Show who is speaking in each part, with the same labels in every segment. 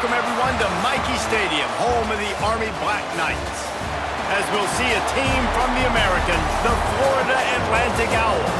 Speaker 1: welcome everyone to Michie Stadium, home of the Army Black Knights. As we'll see a team from the American, the Florida Atlantic Owls,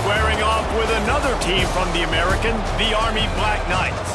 Speaker 1: squaring off with another team from the American, the Army Black Knights.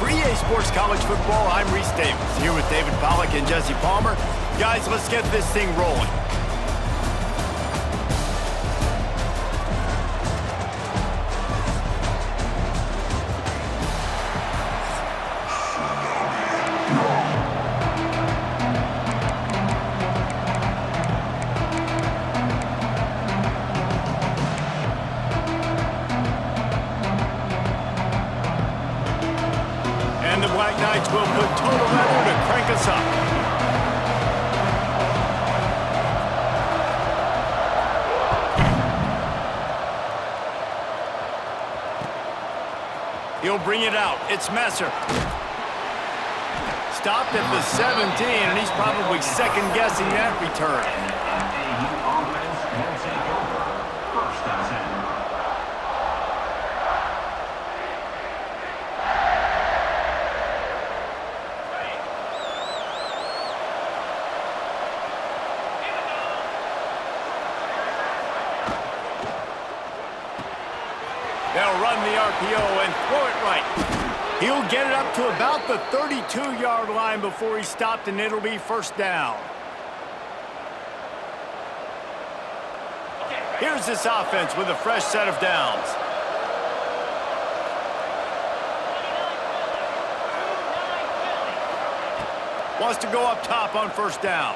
Speaker 1: For EA Sports College Football, I'm Reese Davis, here with David Pollack and Jesse Palmer. Guys, let's get this thing rolling. And the Black Knights will put total leather to crank us up. He'll bring it out. It's Messer. Stopped at the 17, and he's probably second-guessing that return. They'll run the RPO and throw it right. He'll get it up to about the 32-yard line before he's stopped, and it'll be first down. Here's this offense with a fresh set of downs. Wants to go up top on first down.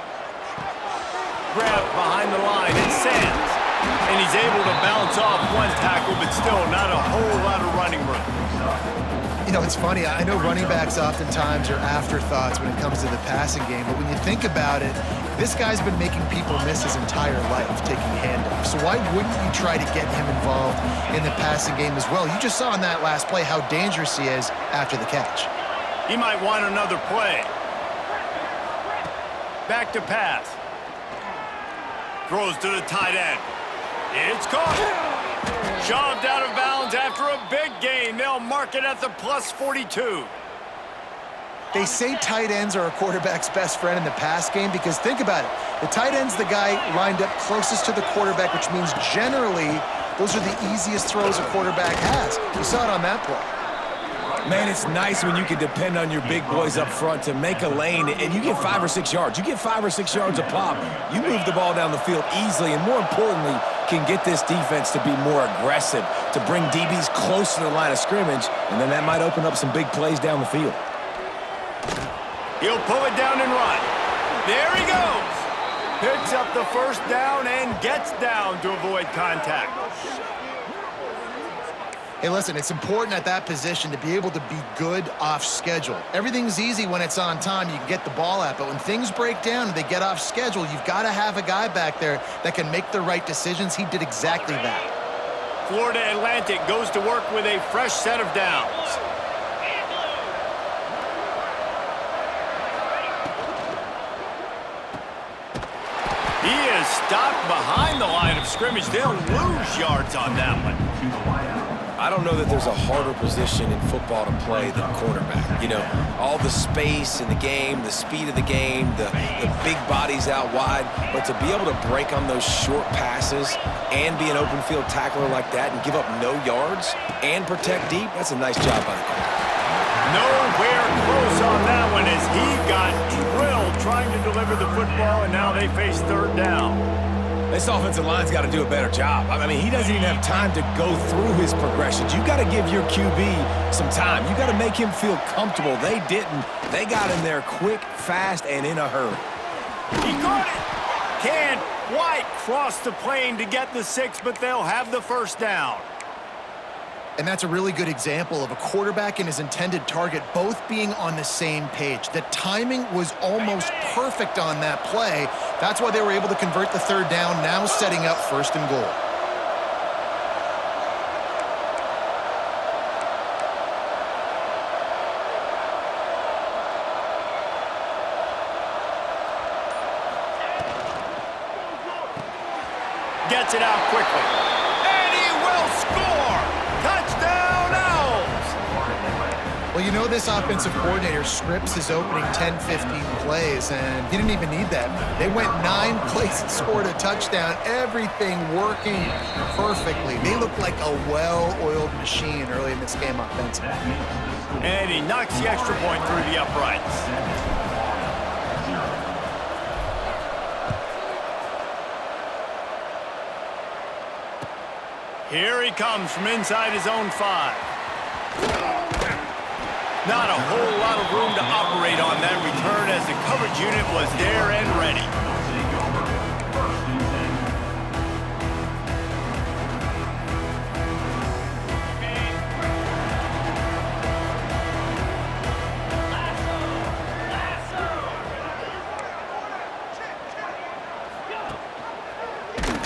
Speaker 1: Grab behind the line and Sands. And he's able to bounce off one tackle, but still not a whole lot of running room.
Speaker 2: You know, it's funny. I know running backs oftentimes are afterthoughts when it comes to the passing game, but when you think about it, this guy's been making people miss his entire life taking handoffs. So why wouldn't you try to get him involved in the passing game as well? You just saw in that last play how dangerous he is after the catch.
Speaker 1: He might want another play. Back to pass. Throws to the tight end. It's caught. Shoved out of bounds after a big gain. They'll mark it at the plus 42.
Speaker 2: They say tight ends are a quarterback's best friend in the pass game because think about it. The tight end's the guy lined up closest to the quarterback, which means generally those are the easiest throws a quarterback has. You saw it on that play.
Speaker 3: Man, it's nice when you can depend on your big boys up front to make a lane, and you get 5 or 6 yards. You get 5 or 6 yards a pop. You move the ball down the field easily, and more importantly, can get this defense to be more aggressive, to bring DBs close to the line of scrimmage, and then that might open up some big plays down the field.
Speaker 1: He'll pull it down and run. There he goes. Picks up the first down and gets down to avoid contact.
Speaker 2: Hey, listen, it's important at that position to be able to be good off schedule. Everything's easy when it's on time. You can get the ball out, but when things break down and they get off schedule, you've got to have a guy back there that can make the right decisions. He did exactly that.
Speaker 1: Florida Atlantic goes to work with a fresh set of downs. He is stopped behind the line of scrimmage. They'll lose yards on that one.
Speaker 3: I don't know that there's a harder position in football to play than quarterback. You know, all the space in the game, the speed of the game, the big bodies out wide, but to be able to break on those short passes and be an open field tackler like that and give up no yards and protect deep, that's a nice job by the quarterback.
Speaker 1: Nowhere close on that one as he got drilled trying to deliver the football, and now they face third down.
Speaker 3: This offensive line's got to do a better job. I mean, he doesn't even have time to go through his progressions. You got to give your QB some time. You got to make him feel comfortable. They didn't. They got him there quick, fast, and in a hurry.
Speaker 1: He caught it. Can't quite cross the plane to get the 6, but they'll have the first down.
Speaker 2: And that's a really good example of a quarterback and his intended target both being on the same page. The timing was almost perfect on that play. That's why they were able to convert the third down, now setting up first and goal.
Speaker 1: Gets it out quickly. And he will score! Touchdown, Owls!
Speaker 2: Well, you know this offensive coordinator scripts his opening 10, 15 plays, and he didn't even need that. They went 9 plays and scored a touchdown. Everything working perfectly. They look like a well-oiled machine early in this game offensively.
Speaker 1: And he knocks the extra point through the uprights. Here he comes from inside his own 5. Not a whole lot of room to operate on that return as the coverage unit was there and ready.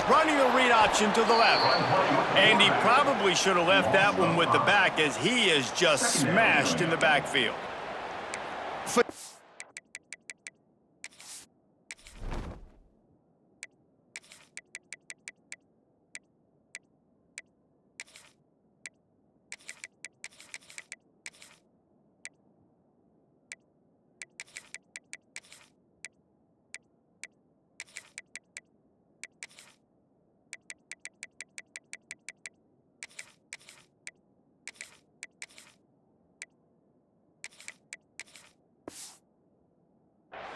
Speaker 1: Running the read option to the left. And he probably should have left that one with the back as he is just smashed in the backfield.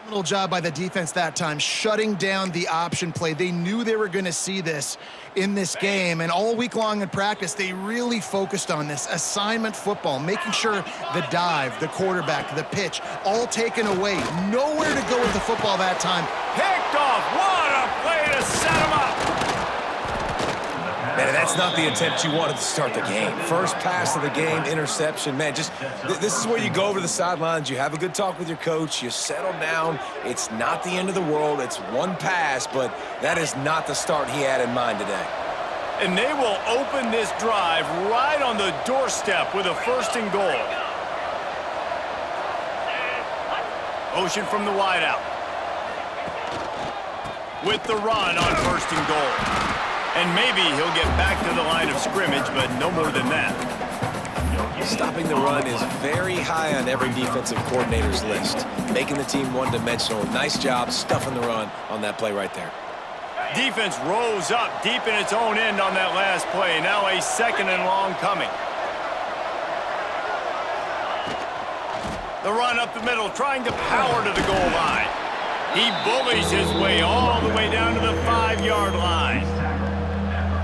Speaker 2: Phenomenal job by the defense that time, shutting down the option play. They knew they were going to see this in this game, and all week long in practice, they really focused on this assignment football, making sure the dive, the quarterback, the pitch, all taken away. Nowhere to go with the football that time.
Speaker 1: Picked off. What a play to set him up.
Speaker 3: Man, that's not the attempt you wanted to start the game. First pass of the game, interception. Man, just this is where you go over to the sidelines. You have a good talk with your coach. You settle down. It's not the end of the world. It's one pass, but that is not the start he had in mind today.
Speaker 1: And they will open this drive right on the doorstep with a 1st and goal. Motion from the wideout. With the run on 1st and goal. And maybe he'll get back to the line of scrimmage, but no more than that.
Speaker 3: Stopping the run is very high on every defensive coordinator's list. Making the team one-dimensional. Nice job stuffing the run on that play right there.
Speaker 1: Defense rose up deep in its own end on that last play. Now a 2nd and long coming. The run up the middle, trying to power to the goal line. He bullies his way all the way down to the 5-yard line.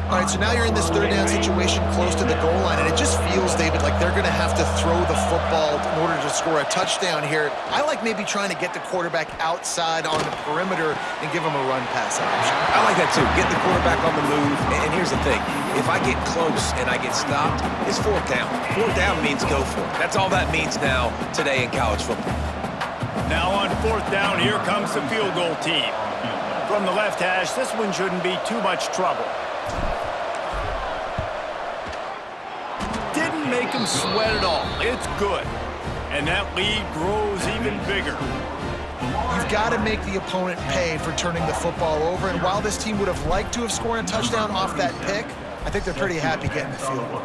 Speaker 2: All right, so now you're in this 3rd down situation close to the goal line, and it just feels, David, like they're going to have to throw the football in order to score a touchdown here. I like maybe trying to get the quarterback outside on the perimeter and give him a run pass option.
Speaker 3: I like that too. Get the quarterback on the move. And here's the thing. If I get close and I get stopped, it's 4th down. 4th down means go for it. That's all that means now today in college football.
Speaker 1: Now on 4th down, here comes the field goal team. From the left hash, this one shouldn't be too much trouble. Didn't make him sweat at all. It's good. And that lead grows even bigger.
Speaker 2: You've got to make the opponent pay for turning the football over, and while this team would have liked to have scored a touchdown off that pick, I think they're pretty happy getting the field goal.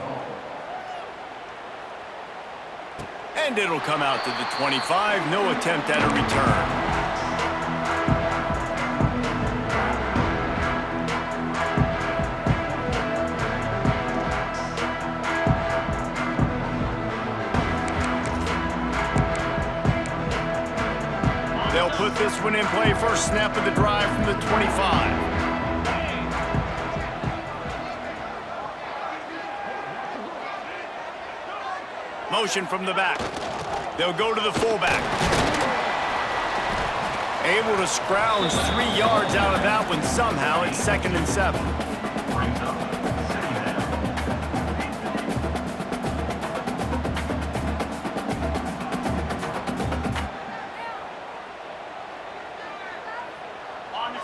Speaker 1: And it'll come out to the 25. No attempt at a return. They'll put this one in play. First snap of the drive from the 25. Motion from the back. They'll go to the fullback. Able to scrounge 3 yards out of that one somehow. It's 2nd and 7.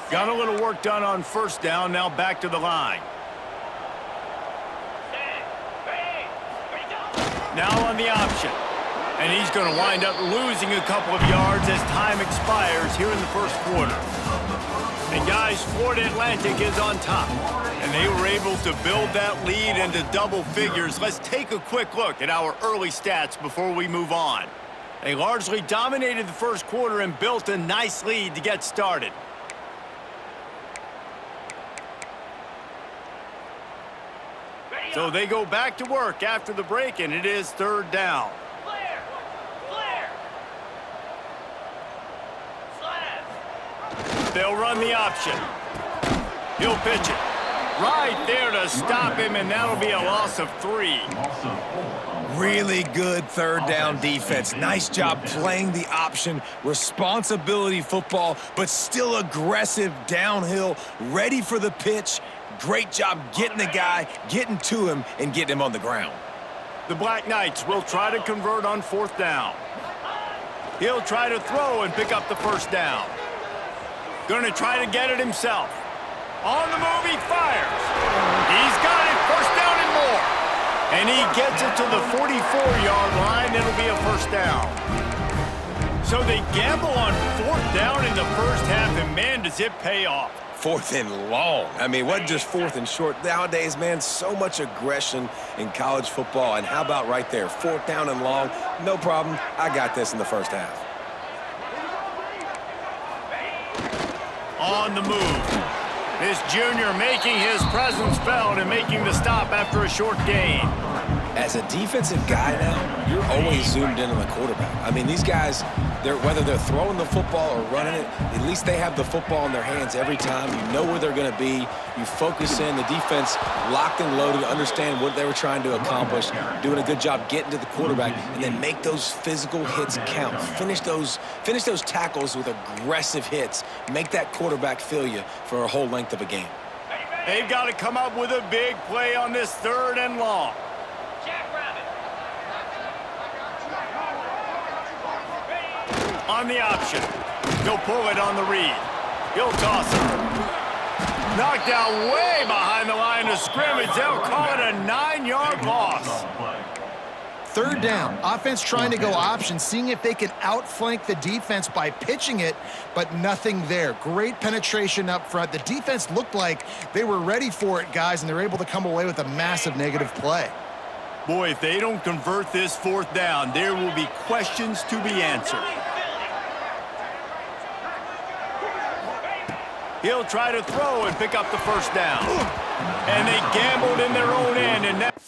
Speaker 1: Got a little work done on 1st down. Now back to the line. Now on the option. And he's going to wind up losing a couple of yards as time expires here in the 1st quarter. And guys, Florida Atlantic is on top. And they were able to build that lead into double figures. Let's take a quick look at our early stats before we move on. They largely dominated the first quarter and built a nice lead to get started. So they go back to work after the break, and it is third down. They'll run the option. He'll pitch it. Right there to stop him, and that'll be a loss of 3.
Speaker 3: Really good third down defense. Nice job playing the option. Responsibility football, but still aggressive downhill, ready for the pitch. Great job getting the guy, getting to him, and getting him on the ground.
Speaker 1: The Black Knights will try to convert on fourth down. He'll try to throw and pick up the first down. Going to try to get it himself. On the move, he fires. He's got it, first down and more. And he gets it to the 44-yard line. It'll be a first down. So they gamble on fourth down in the first half, and man, does it pay off.
Speaker 3: Fourth and long. I mean, what just fourth and short? Nowadays, man, so much aggression in college football. And how about right there? Fourth down and long. No problem. I got this in the first half.
Speaker 1: On the move. This junior making his presence felt and making the stop after a short gain.
Speaker 3: As a defensive guy now, you're always zoomed in on the quarterback. I mean, these guys, whether they're throwing the football or running it, at least they have the football in their hands every time. You know where they're going to be. You focus in. The defense locked and loaded, understand what they were trying to accomplish, doing a good job getting to the quarterback, and then make those physical hits count. Finish those tackles with aggressive hits. Make that quarterback feel you for a whole length of a game.
Speaker 1: They've got to come up with a big play on this third and long. On the option. He'll pull it on the read. He'll toss it. Knocked out way behind the line of scrimmage. They'll call it a 9-yard loss.
Speaker 2: Third down. Offense trying to go option, seeing if they can outflank the defense by pitching it, but nothing there. Great penetration up front. The defense looked like they were ready for it, guys, and they're able to come away with a massive negative play.
Speaker 1: Boy, if they don't convert this fourth down, there will be questions to be answered. He'll try to throw and pick up the first down. And they gambled in their own end, and that